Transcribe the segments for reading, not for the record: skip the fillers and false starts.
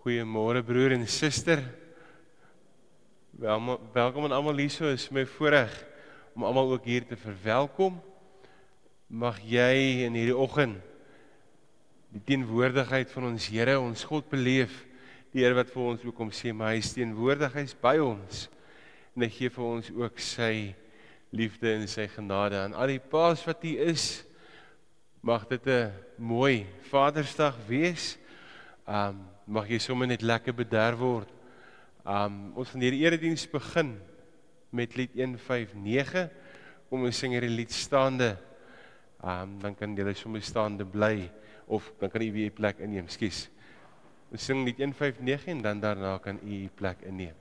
Goeiemôre broer en suster. Welkom aan almal hier, so is my voorreg om almal ook hier te verwelkom. Mag jy in hierdie oggend die teenwoordigheid van ons Here, ons God beleef, die Here wat vir ons ook kom sê, maar hy is teenwoordig, hy is by ons, en hy gee vir ons ook sy liefde en sy genade. Aan al die paas wat hier is, mag dit 'n mooi Vadersdag wees. Mag jy sommer net lekker bederf word. Ons gaan hierdie erediens begin met lied 159. Kom ons sing hierdie lied staande. Dan kan julle sommer staande bly, of dan kan u weer u plek inneem, skus. Ons sing lied 159 en dan daarna kan u plek inneem.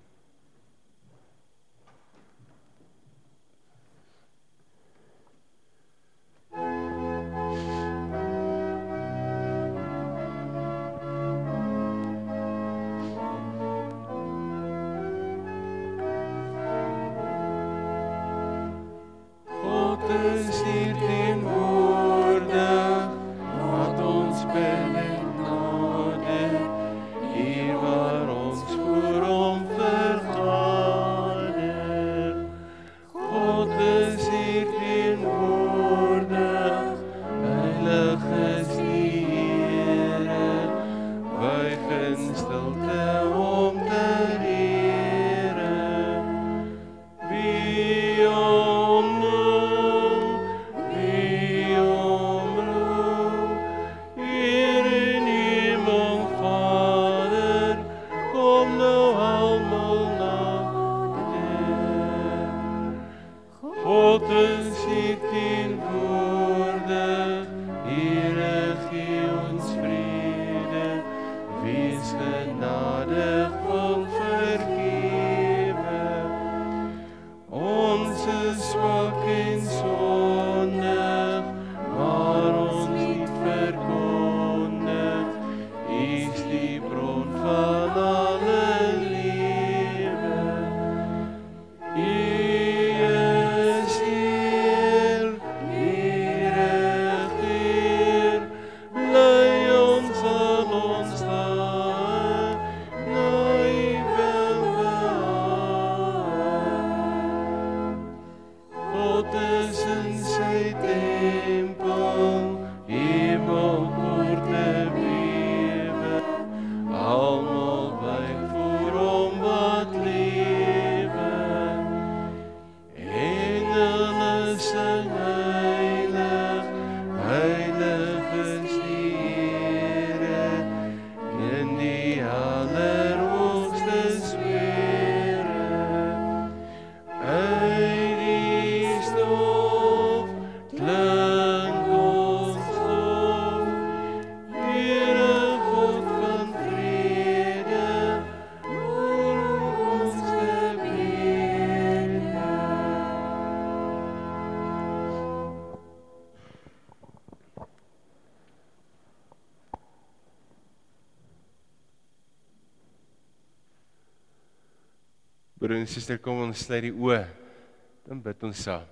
Broer en suster, kom ons sluit die oë, dan bid ons saam.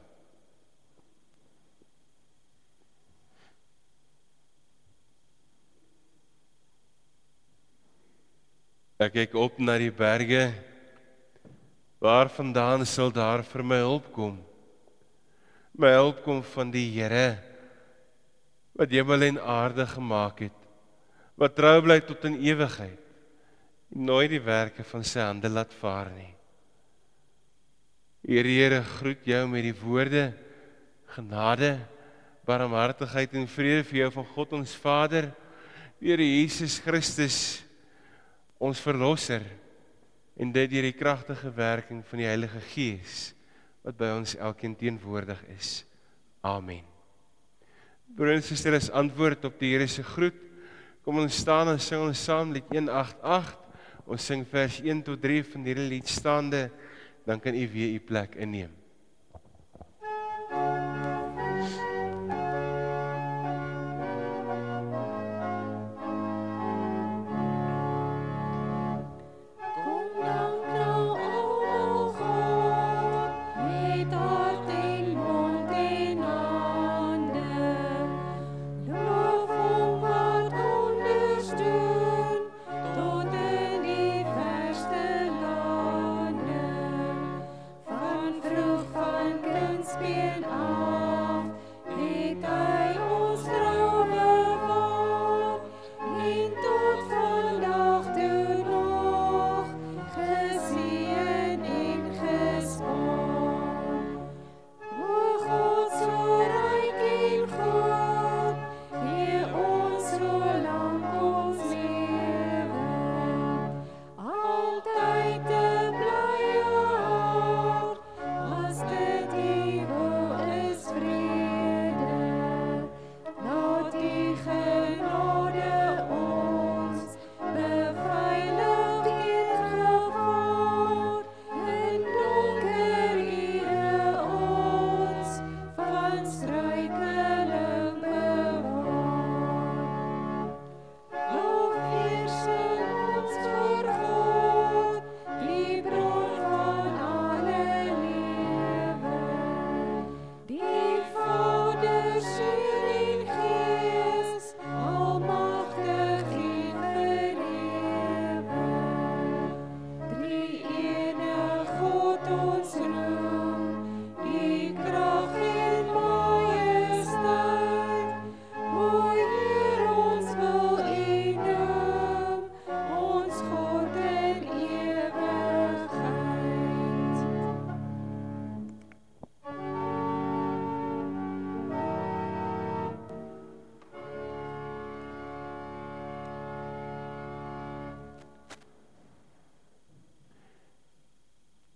Ek kyk op na die berge, waar vandaan sal daar vir my hulp kom? My hulp kom van die Here, wat hemel en aarde gemaak het, wat trou bly tot in ewigheid, en nooit die werke van sy hande laat vaar nie. Here, groet jou met die woorde, genade, barmhartigheid en vrede vir jou van God ons Vader, deur Jesus Christus, ons Verlosser, en dit deur die kragtige werking van die Heilige Gees, wat by ons elkeen teenwoordig is. Amen. Broer en suster, as antwoord op die Here se groet, kom ons staan en sing ons saam lied 188, ons sing vers 1 tot 3 van hierdie lied staande, dan kan u weer u plek inneem. Tot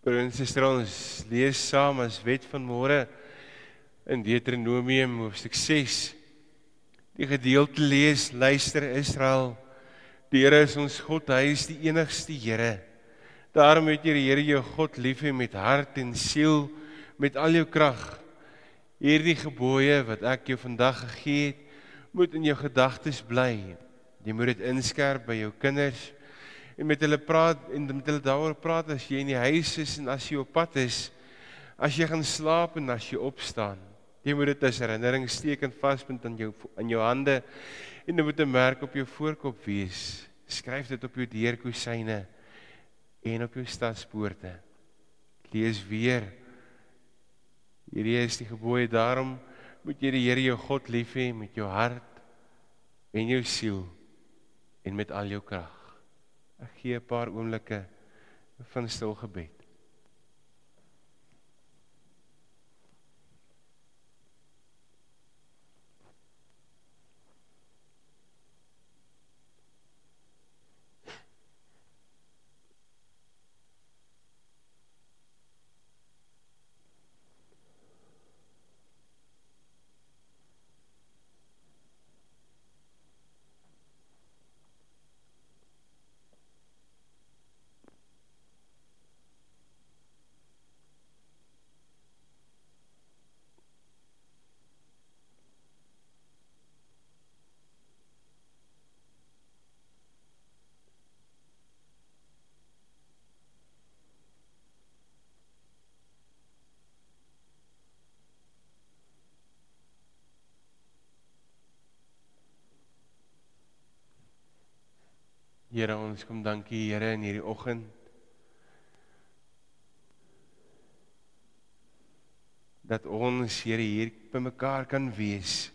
Broer en suster, ons lees saam as wet van môre in Deuteronomium hoofstuk 6. Die gedeelte lees, luister Israel, die Here is ons God, hy is die enigste Here. Daarom moet jy die Here jou God lief hê met hart en siel, met al jou krag. Hierdie gebooie wat ek jou vandag gegee het, moet in jou gedagtes bly. Jy moet dit inskerp by jou kinders, en met hulle praat, en met hulle daaroor praat as jy in die huis is, en as jy op pad is, as jy gaan slaap en as jy opstaan. Jy moet dit as herinnering steek en vasbind aan jou hande, en dit moet 'n merk op jou voorkop wees. Skryf dit op jou deurkosyne en op jou stadspoorte. Lees weer. Hierdie is die gebooie, daarom moet jy die Here jou God lief hê met jou hart en jou siel en met al jou krag. Ek gee 'n paar oomblikke van stil gebed. Here, ons kom dankie Here in hierdie oggend, dat ons Here hier by mekaar kan wees.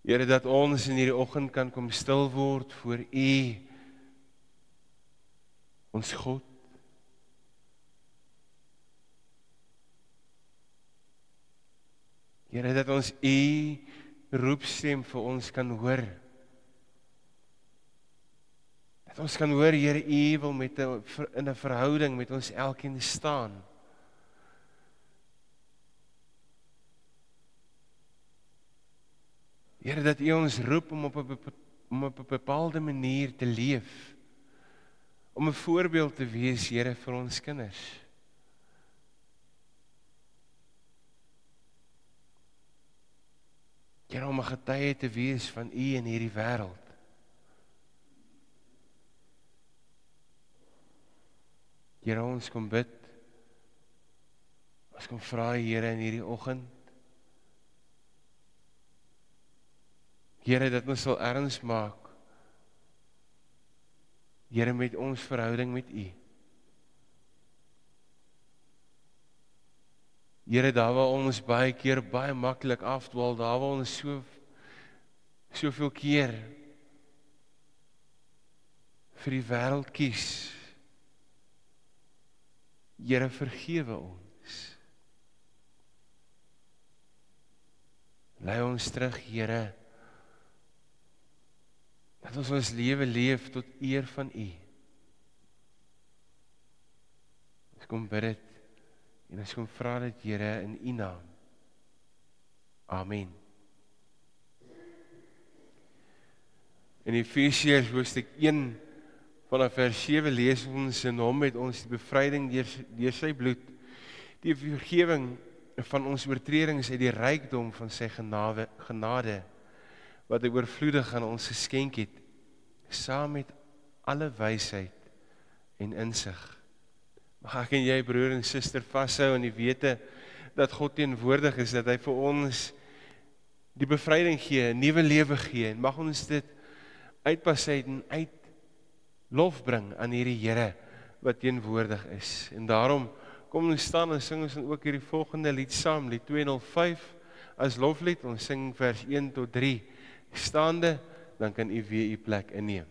Here, dat ons in hierdie oggend kan kom stil word voor U, ons God. Here, dat ons U roepstem vir ons kan hoor. Dat ons kan hoor, Here, U wil in 'n verhouding met ons elkeen staan. Here, dat U ons roep om op 'n bepaalde manier te leef, om 'n voorbeeld te wees, Here, vir ons kinders. Here, om 'n getuie te wees van U in hierdie wêreld. Here, ons kom bid, ons kom vra, Here, in hierdie oggend, Here, dat ons sal erns maak, Here, met ons verhouding met U. Here, daar waar ons baie keer baie maklik afdwaal, daar waar ons soveel keer vir die wêreld kies, Here, vergewe ons. Lei ons terug, Here, dat ons lewe leef tot eer van U. Ons kom bid dit, en ons kom vra dit, Here, in U naam. Amen. In Efesiërs hoofstuk 1 vanaf vers 7 lees ons, in hom het ons die bevryding deur sy bloed, die vergewing van ons oortredings uit die rykdom van sy genade, wat hy oorvloedig aan ons geskenk het, saam met alle wysheid en insig. Mag ek en jy, broer en suster, vashou in die wete dat God teenwoordig is, dat hy vir ons die bevryding gee, 'n nuwe lewe gee, en mag ons dit uitpas uit en uit lof bring aan hierdie Here wat teenwoordig is. En daarom kom ons staan en sing ons dan ook hierdie volgende lied saam, lied 205 as loflied. Ons sing vers 1 tot 3 staande, dan kan u weer u plek inneem.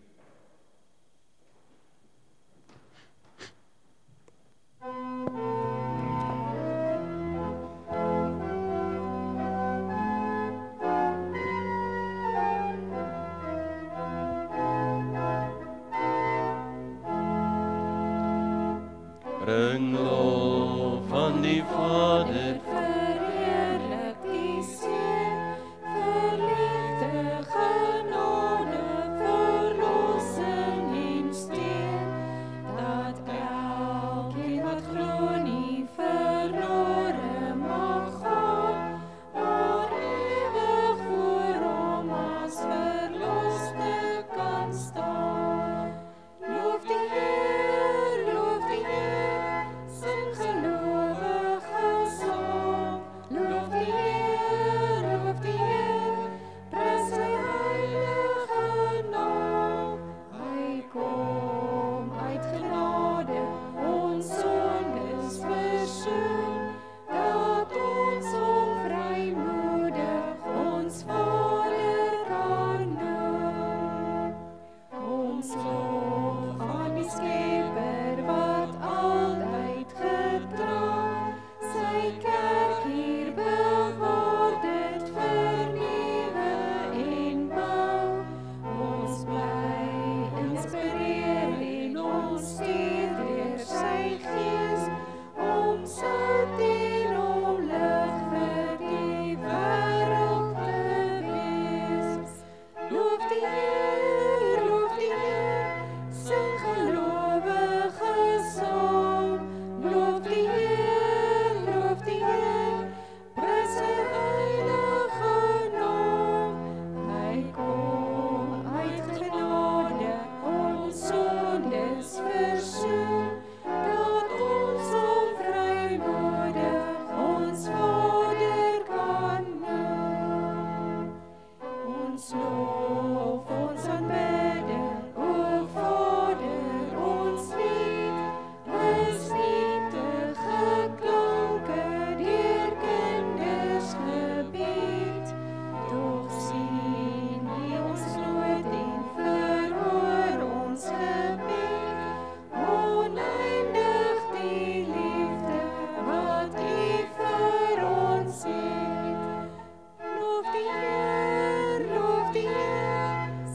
Bring lof aan die Vader, verheerlik die Seun, verliefde genade, verlossing en steun, dat elkeen wat glo nie verlore mag gaan, maar ewig voor hom as verloste kan staan. Loof die Heer, sing gelowige saam. Loof die Heer, prys sy heilige naam. Hy kom uit genade, ons sondes versoen, dat ons hom vrymoedig ons Vader kan noem. Ons lof aan die Skepper wat altyd getrou, sy kerk hier bewaar, dit vernuwe en bou. Ons bly inspireer en ons stuur deur sy Gees, om sout en om lig vir die wêreld te wees. Loof die Heer, sing gelowige saam. Loof die Heer, prys sy heilige naam. Hy kom uit genade, ons sondes versoen, dat ons hom vrymoedig ons Vader kan noem. Ons lof, ons aanbidding, o Vader, ons lied, is nietige klanke deur kinders gebied. Doch sien U ons nood en verhoor ons gebed, oneindig die liefde wat U vir ons het. Loof die Heer,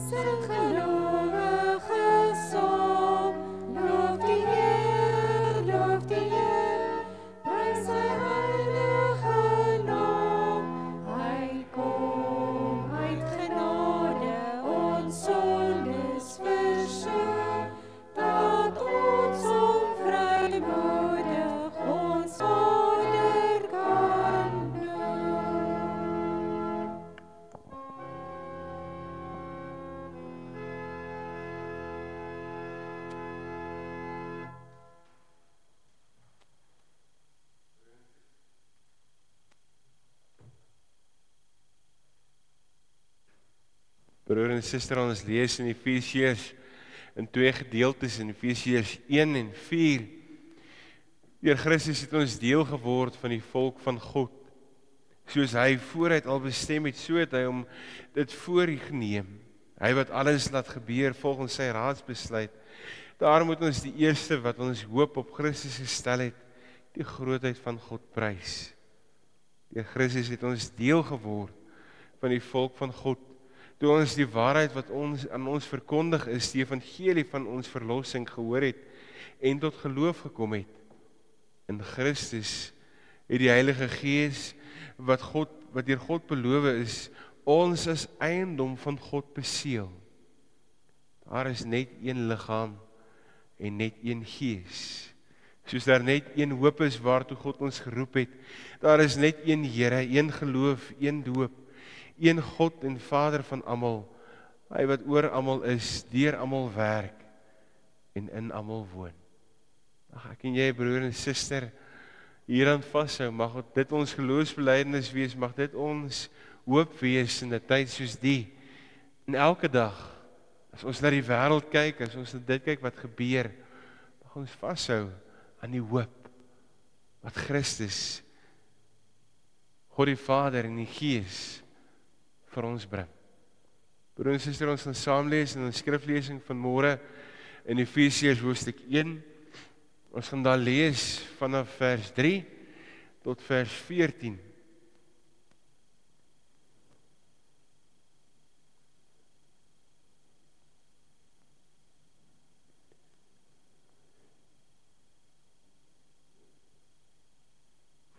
sing gelowige saam. Loof die Heer, prys sy heilige naam. Hy kom uit genade, ons sondes versoen, dat ons hom vrymoedig ons Vader kan noem. Broer en suster, ons lees in Efesiërs in 2 gedeeltes, in Efesiërs 1 en 4. Deur Christus het ons deel geword van die volk van God. Soos hy vooruit al bestem het, so het hy hom dit voorgeneem. Hy wat alles laat gebeur volgens sy raadsbesluit. Daarom moet ons die eerste wat ons hoop op Christus gestel het, die grootheid van God prys. Deur Christus het ons deel geword van die volk van God, toe ons die waarheid wat aan ons verkondig is, die evangelie van ons verlossing gehoor het en tot geloof gekom het. In Christus het die Heilige Gees wat deur God beloof is, ons as eiendom van God beseël. Daar is net een liggaam en net een Gees. Soos daar net een hoop is waartoe God ons geroep het, daar is net een Here, een geloof, een doop, een God en Vader van almal, hy wat oor almal is, deur almal werk en in almal woon. Ek en jy, broer en suster, hieraan vashou, mag dit ons geloofsbelijdenis wees, mag dit ons hoop wees in 'n tyd soos die. En elke dag, as ons na die wêreld kyk, as ons na dit kyk wat gebeur, mag ons vashou aan die hoop wat Christus, God die Vader en die Gees vir ons bring. Broer en suster, ons gaan saam lees in ons skriflesing van môre in Efesiërs hoofstuk 1. Ons gaan daar lees vanaf vers 3 tot vers 14.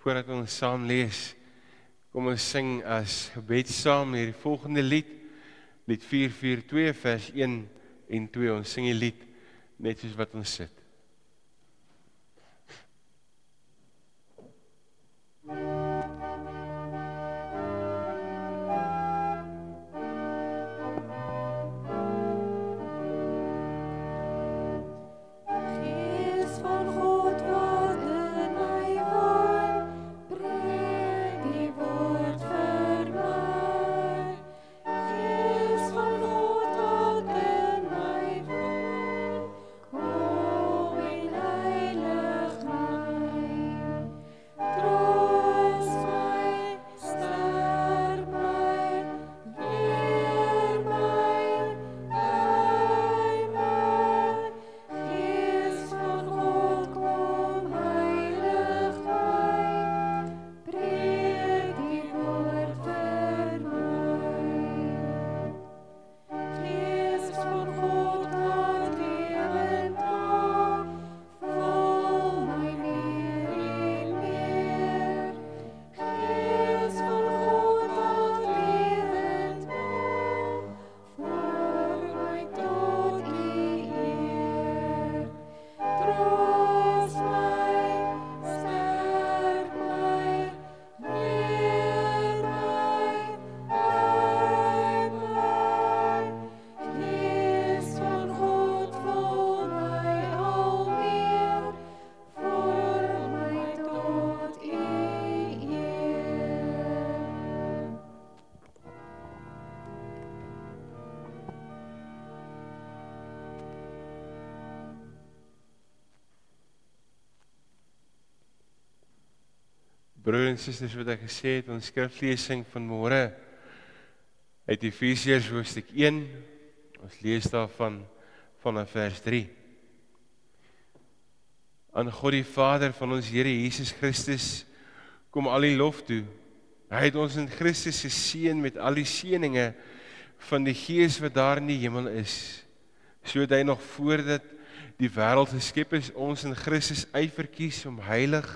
voordat ons saam lees, kom ons sing as gebed saam hierdie volgende lied, lied 442 vers 1 en 2, ons sing die lied net soos wat ons sit. Broer en susters, wat ek gesê het, ons skriflesing van môre uit Efesiërs hoofstuk 1, ons lees daarvan vanaf vers 3. Aan God die Vader van ons Here Jesus Christus kom al die lof toe. Hy het ons in Christus geseën met al die seëninge van die Gees wat daar in die hemel is, sodat hy nog voordat die wêreld geskep is, ons in Christus uitverkies om heilig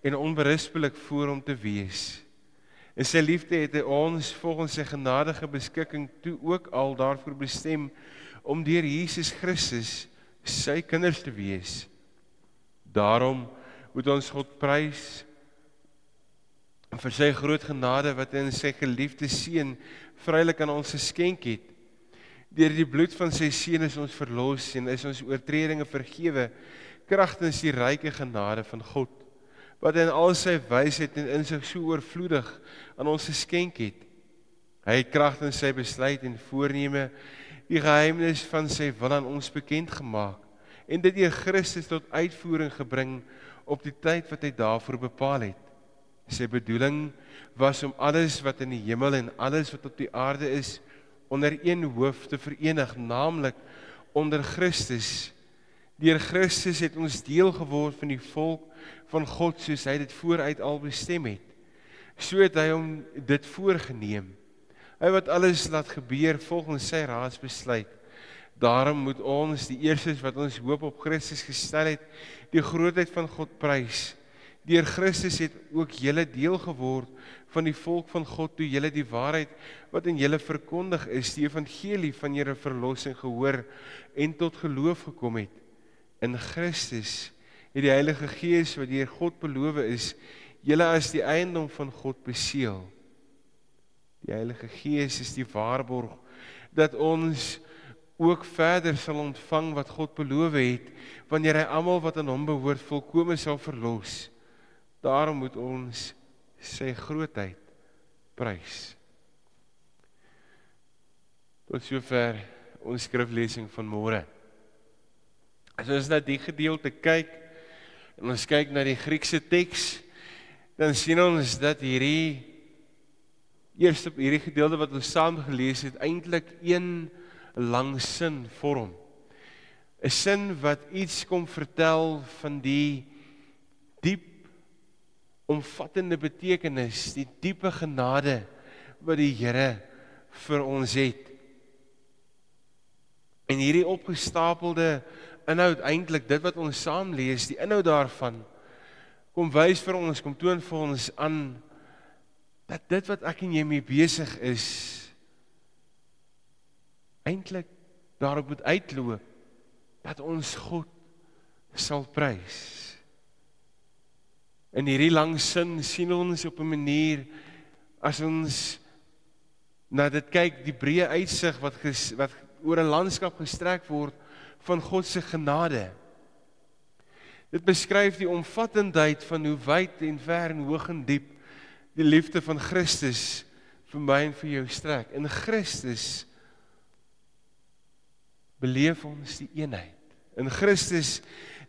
en onberispelik voor hom te wees. In sy liefde het hy ons volgens sy genadige beskikking toe ook al daarvoor bestem om deur Jesus Christus sy kinders te wees. Daarom moet ons God prys vir sy groot genade wat hy in sy geliefde seun vrylik aan ons geskenk het. Deur die bloed van sy seun is ons verlos en is ons oortredinge vergewe kragtens die ryke genade van God, wat in al sy wysheid en insig so oorvloedig aan ons geskenk het. Hy het kragtens sy besluit en voorneme die geheimnis van sy wil aan ons bekend gemaak en dit deur Christus tot uitvoering gebring op die tyd wat hy daarvoor bepaal het. Sy bedoeling was om alles wat in die hemel en alles wat op die aarde is onder een hoof te verenig, naamlik onder Christus. Deur Christus het ons deel geword van die volk van God soos hy dit vooruit al bestem het. So het hy hom dit voorgeneem. Hy wat alles laat gebeur volgens sy raadsbesluit. Daarom moet ons, die eerstes wat ons hoop op Christus gestel het, die grootheid van God prys. Deur Christus het ook julle deel geword van die volk van God, toe julle die waarheid wat in julle verkondig is, die evangelie van julle verlossing gehoor en tot geloof gekom het. In Christus het die Heilige Gees wat deur God beloof is, julle as die eiendom van God beseël. Die Heilige Gees is die waarborg dat ons ook verder sal ontvang wat God beloof het, wanneer hy almal wat aan hom behoort volkome sal verlos. Daarom moet ons sy grootheid prys. Tot sover ons skriflesing van môre. As ons na die gedeelte kyk, en ons kyk na die Griekse teks, dan sien ons dat hierdie gedeelte wat ons saam gelees het, eintlik een lang sin vorm. 'n Sin wat iets kom vertel van die diep, omvattende betekenis, die diepe genade wat die Here vir ons het. En hierdie opgestapelde inhoud eintlik, dit wat ons saam lees, die inhoud daarvan, kom wys vir ons, kom toon vir ons aan, dat dit wat ek en jy mee besig is, eintlik daarop moet uitloop, dat ons God sal prys. In hierdie lang sin sien ons op 'n manier, as ons na dit kyk, die breë uitsig wat oor 'n landskap gestrek word van God se genade. Dit beskryf die omvattendheid van hoe wyd en ver en hoog en diep die liefde van Christus vir my en vir jou strek. In Christus beleef ons die eenheid. In Christus,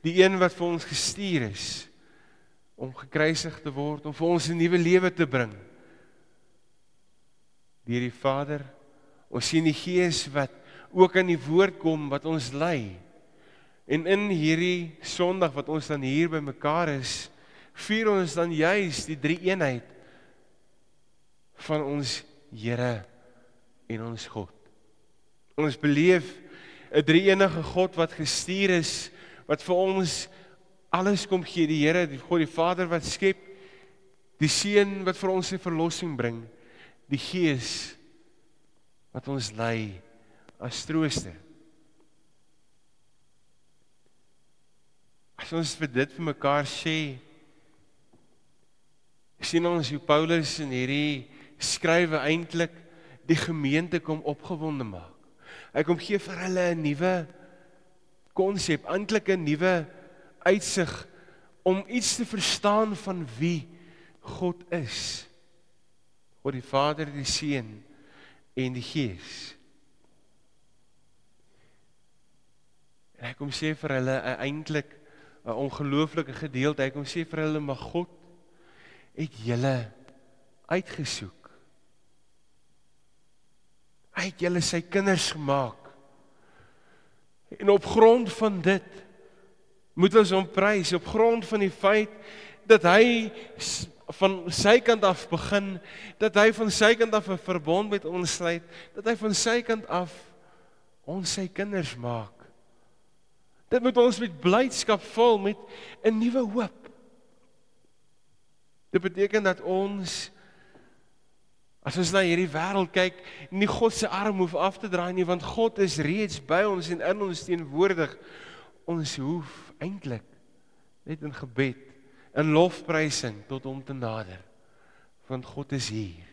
die een wat vir ons gestuur is, om gekruisig te word, om vir ons 'n nuwe lewe te bring. Deur die Vader, ons sien die Gees wat ook aan die woord kom, wat ons lei. En in hierdie Sondag wat ons dan hier by mekaar is, vier ons dan juis die drie eenheid van ons Here en ons God. Ons beleef 'n drie-enige God wat gestuur is, wat vir ons alles kom gee, die Here, die God, die Vader wat skep, die Seun wat vir ons die verlossing bring, die Gees wat ons lei as trooster. As ons vir dit vir mekaar sê, sien ons hoe Paulus in hierdie skrywe eintlik die gemeente kom opgewonde maak. Hy kom gee vir hulle 'n nuwe konsep, eintlik 'n nuwe uitsig om iets te verstaan van wie God is. God die Vader, die Seun en die Gees. En hy kom sê vir hulle eintlik 'n ongelooflike gedeelte. Hy kom sê vir hulle, maar God het julle uitgesoek. Hy het julle sy kinders gemaak. En op grond van dit moet ons hom prys, op grond van die feit dat hy van sy kant af begin, dat hy van sy kant af 'n verbond met ons sluit, dat hy van sy kant af ons sy kinders maak. Dit moet ons met blydskap vul, met 'n nuwe hoop. Dit beteken dat ons, as ons na hierdie wêreld kyk, nie God se arm hoef af te draai nie, want God is reeds by ons en in ons teenwoordig. Ons hoef eintlik net in gebed, in lofprysing tot hom te nader, want God is hier.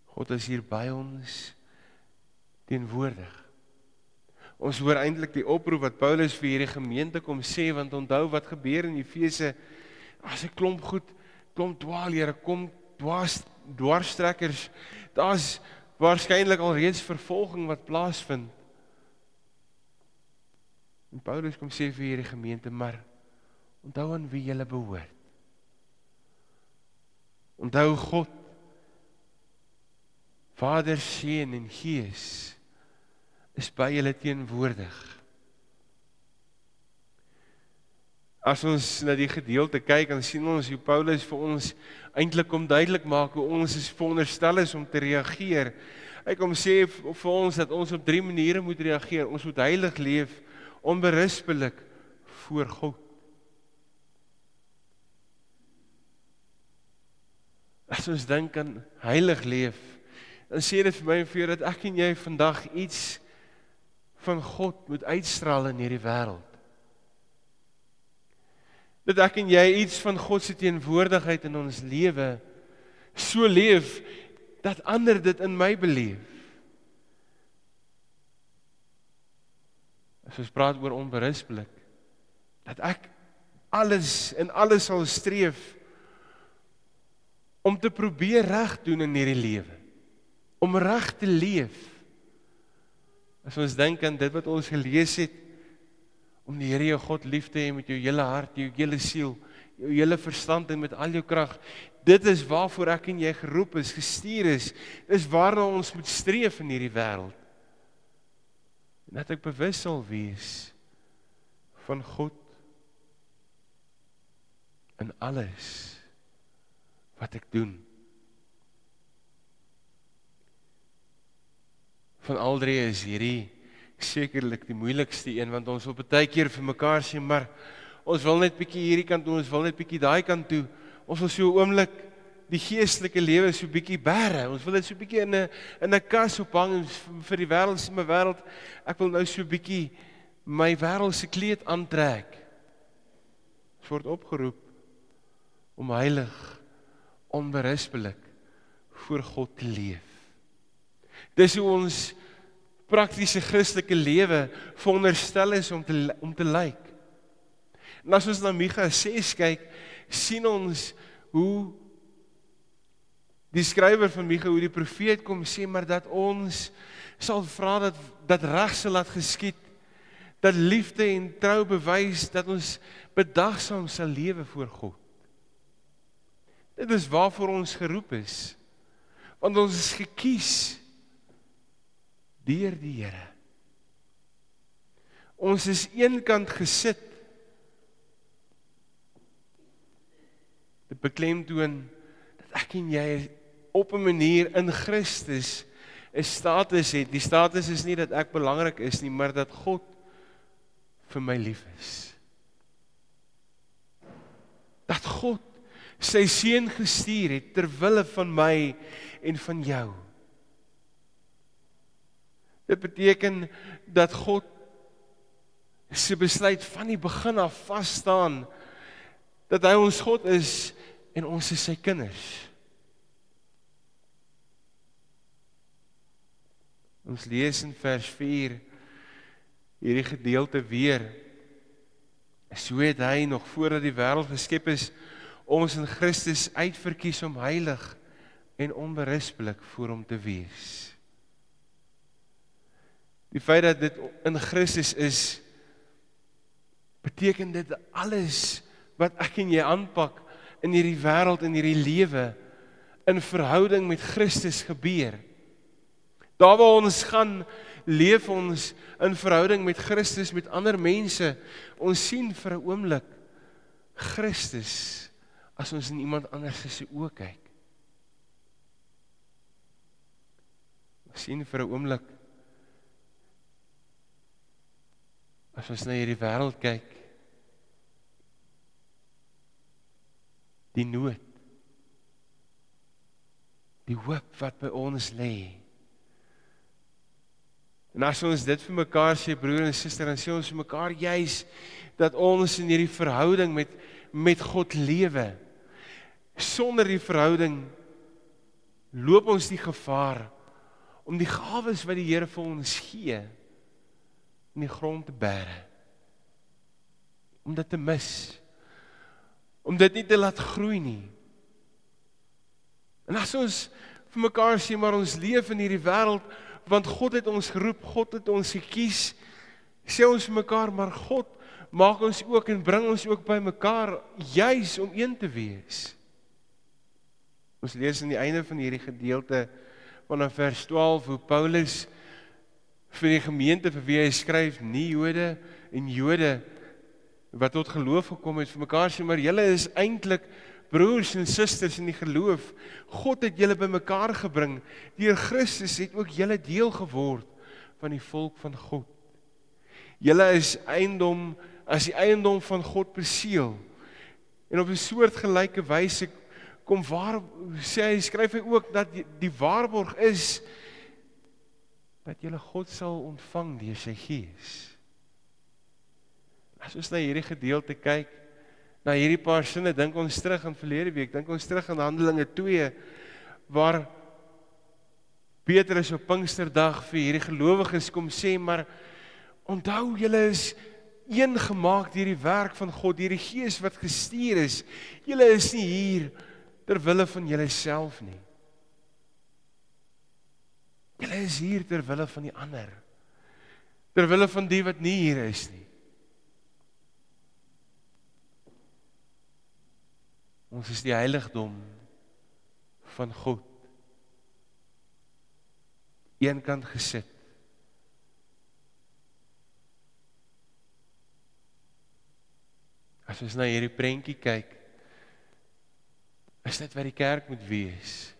God is hier by ons teenwoordig. Ons hoor eintlik die oproep wat Paulus vir hierdie gemeente kom sê, want onthou wat gebeur in Efese, as 'n klomp goed, klomp dwaalere, kom dwarstrekkers, daar's waarskynlik al reeds vervolging wat plaasvind. En Paulus kom sê vir hierdie gemeente, maar onthou aan wie julle behoort. Onthou God, Vader, Seun en Gees, is by julle teenwoordig. As ons na die gedeelte kyk, dan sien ons hoe Paulus vir ons eintlik kom duidelik maak hoe ons is veronderstel is om te reageer. Hy kom sê vir ons dat ons op 3 maniere moet reageer. Ons moet heilig leef, onberispelik voor God. As ons dink aan heilig leef, dan sê dit vir my en vir jou dat ek en jy vandag iets van God moet uitstraal in hierdie wêreld. Dat ek en jy iets van God se teenwoordigheid in ons lewe so leef, dat ander dit in my beleef. As ons praat oor onberispelik, dat ek alles sal streef om te probeer reg doen in hierdie lewe, om reg te leef. As ons dink aan dit wat ons gelees het, om die Here jou God lief te hê met jou hele hart, jou hele siel, jou hele verstand en met al jou krag, dit is waarvoor ek en jy geroep is, gestuur is, dis waarna ons moet streef in hierdie wêreld. En dat ek bewus sal wees van God in alles wat ek doen. Van al drie is hierdie sekerlik die moeilikste een, want ons wil baie keer vir mekaar sê, maar ons wil net bietjie hierdie kant toe, ons wil net bietjie daai kant toe. Ons wil so 'n oomblik die geestelike lewe so bietjie bære. Ons wil dit so bietjie in 'n kas ophang en vir die wêreld sê, my wêreld, ek wil nou so bietjie my wêreldse kleed aantrek. Ons word opgeroep om heilig, onberispelik voor God te leef. Dis hoe ons praktiese Christelike lewe veronderstel is om te lyk. En as ons na Micha 6 kyk, sien ons hoe die skrywer van Micha, hoe die profeet kom sê, maar dat ons sal vra dat reg sal laat geskied, dat liefde en trou bewys, dat ons bedagsaam sal lewe voor God. Dit is waarvoor ons geroep is, want ons is gekies deur die Here. Ons is eenkant gesit, dit beklemtoon dat ek en jy op 'n manier in Christus 'n status het. Die status is nie dat ek belangrik is nie, maar dat God vir my lief is. Dat God sy seun gestuur het ter wille van my en van jou. Dit beteken dat God sy besluit van die begin af vas staan, dat hy ons God is en ons is sy kinders. Ons lees in vers 4 hierdie gedeelte weer. So het hy nog voordat die wêreld geskep is, ons in Christus uitverkies om heilig en onberispelik voor hom te wees. Die feit dat dit in Christus is, beteken dit alles wat ek en jy aanpak in hierdie wêreld, in hierdie lewe, in verhouding met Christus gebeur. Daar waar ons gaan, leef ons in verhouding met Christus, met ander mense. Ons sien vir 'n oomblik Christus as ons in iemand anders se oë kyk. Ons sien vir 'n oomblik as ons na hierdie wêreld kyk, die nood, die hoop wat by ons lê. En as ons dit vir mekaar sê, broer en suster, dan sê ons vir mekaar juis dat ons in hierdie verhouding met God lewe. Sonder die verhouding loop ons die gevaar om die gawes wat die Here vir ons gee in die grond te bære. Om dit te mis. Om dit nie te laat groei nie. En as ons vir mekaar sê, maar ons leef in hierdie wêreld, want God het ons geroep, God het ons gekies, sê ons vir mekaar, maar God maak ons ook en bring ons ook by mekaar, juis om een te wees. Ons lees aan die einde van hierdie gedeelte, vanaf vers 12, hoe Paulus vir die gemeente vir wie hy skryf, nie Jode en Jode, wat tot geloof gekom het, vir mekaar sê, maar julle is eintlik broers en susters in die geloof. God het julle by mekaar gebring. Deur Christus het ook julle deel geword van die volk van God. Julle is eiendom, as die eiendom van God beseël. En op 'n soort gelyke wyse kom skryf hy ook dat die waarborg is dat julle God sal ontvang deur sy Gees. As ons na hierdie gedeelte kyk, na hierdie paar sinne, dink ons terug aan verlede week, dink ons terug aan Handelinge 2, waar Petrus op Pinksterdag vir hierdie gelowiges kom sê, maar onthou, julle is een gemaak deur die werk van God, deur die Gees wat gestuur is. Julle is nie hier ter wille van julle self nie. Julle is hier ter wille van die ander. Ter wille van die wat nie hier is nie. Ons is die heiligdom van God. Eenkant gesit. As ons na hierdie prentjie kyk, is dit wat die kerk moet wees.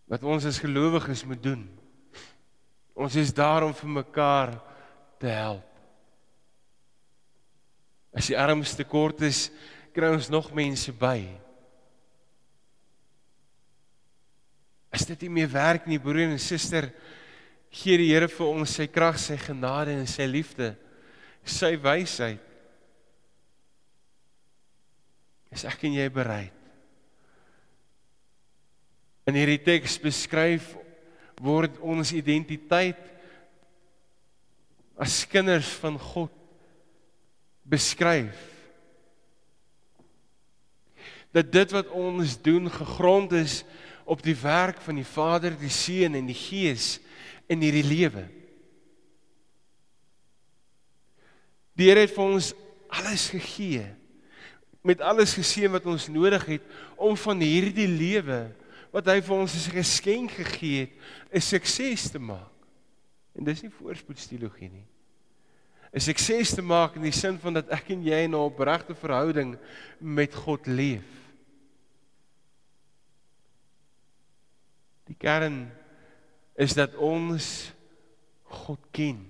Wat ons as gelowiges moet doen. Ons is daar om vir mekaar te help. As die arms te kort is, kry ons nog mense by. As dit nie meer werk nie, broer en suster, gee die Here vir ons sy krag, sy genade en sy liefde, sy wysheid. Is ek en jy bereid? In hierdie teks beskryf word ons identiteit as kinders van God beskryf. Dat dit wat ons doen gegrond is op die werk van die Vader, die Seun en die Gees in hierdie lewe. Die Here het vir ons alles gegee, met alles geseën wat ons nodig het, om van hierdie lewe, wat hy vir ons as 'n geskenk gegee het, 'n sukses te maak. En dis nie voorspoedsteologie nie. 'n Sukses te maak in die sin van dat ek en jy in 'n opregte verhouding met God leef. Die kern is dat ons God ken,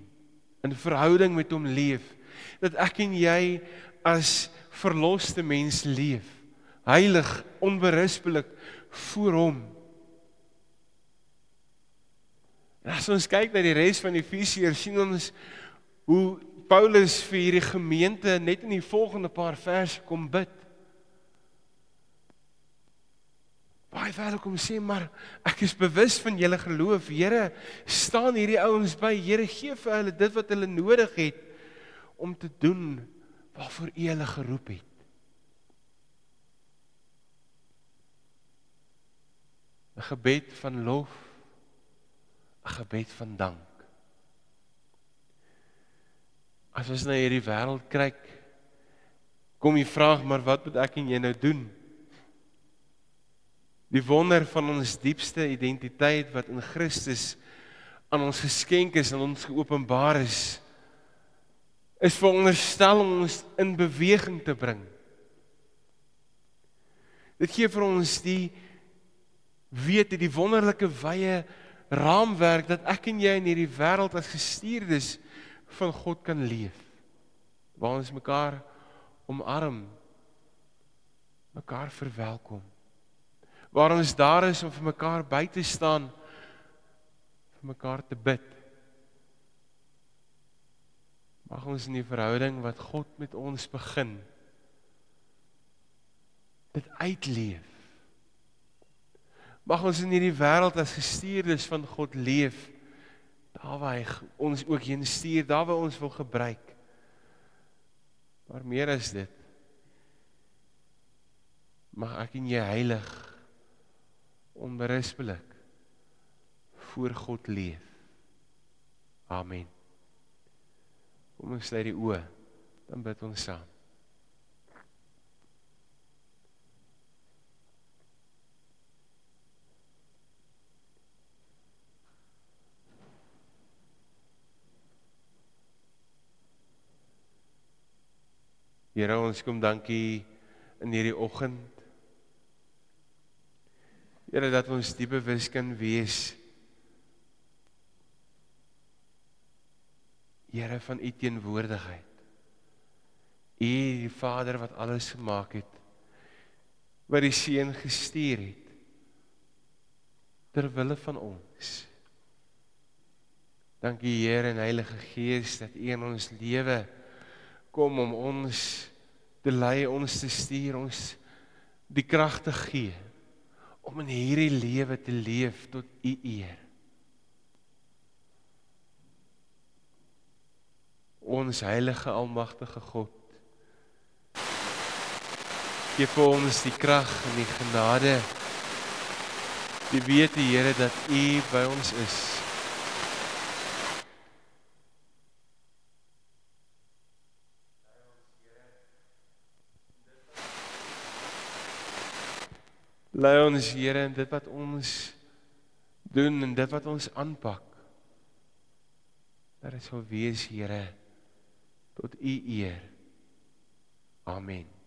in verhouding met hom leef, dat ek en jy as verloste mens leef, heilig, onberispelik voor hom. En as ons kyk na die res van Efesiërs, sien ons hoe Paulus vir hierdie gemeente net in die volgende paar verse kom bid. Baie welkom sê, maar ek is bewus van julle geloof. Here, staan hierdie ouens by. Here, gee vir hulle dit wat hulle nodig het om te doen waarvoor U hulle geroep het. Een gebed van lof, een gebed van dank. As ons na hierdie wêreld kyk, kom die vraag, maar wat moet ek en jy nou doen? Die wonder van ons diepste identiteit wat in Christus aan ons geskenk is en ons geopenbaar is veronderstel om ons in beweging te bring. Dit gee vir ons die wonderlike wye raamwerk dat ek en jy in hierdie wêreld as gestuurdes van God kan leef. Waar ons mekaar omarm, mekaar verwelkom. Waar ons daar is om vir mekaar by te staan, vir mekaar te bid. Mag ons in die verhouding wat God met ons begin, dit uitleef. Mag ons in hierdie wêreld as gestuurdes van God leef, daar waar hy ons ook heen stuur, daar waar ons wil gebruik. Maar meer as dit, mag ek en jy heilig, onberispelik voor God leef. Amen. Kom ons sluit die oë, dan bid ons saam. Here, ons kom dankie in hierdie oggend. Here, dat ons diep bewus kan wees, Here, van U teenwoordigheid. U, die Vader wat alles gemaak het, wat die Seun gestuur het, ter wille van ons. Dankie, Here en Heilige Gees, dat U in ons lewe kom om ons te lei, ons te stuur, ons die krag te gee, om in hierdie lewe te leef tot U eer. Ons heilige almagtige God, gee vir ons die krag en die genade, die wete, Here, dat U by ons is. Lei ons, Here, in dit wat ons doen en dit wat ons aanpak, dat dit sal wees, Here, tot U eer. Amen.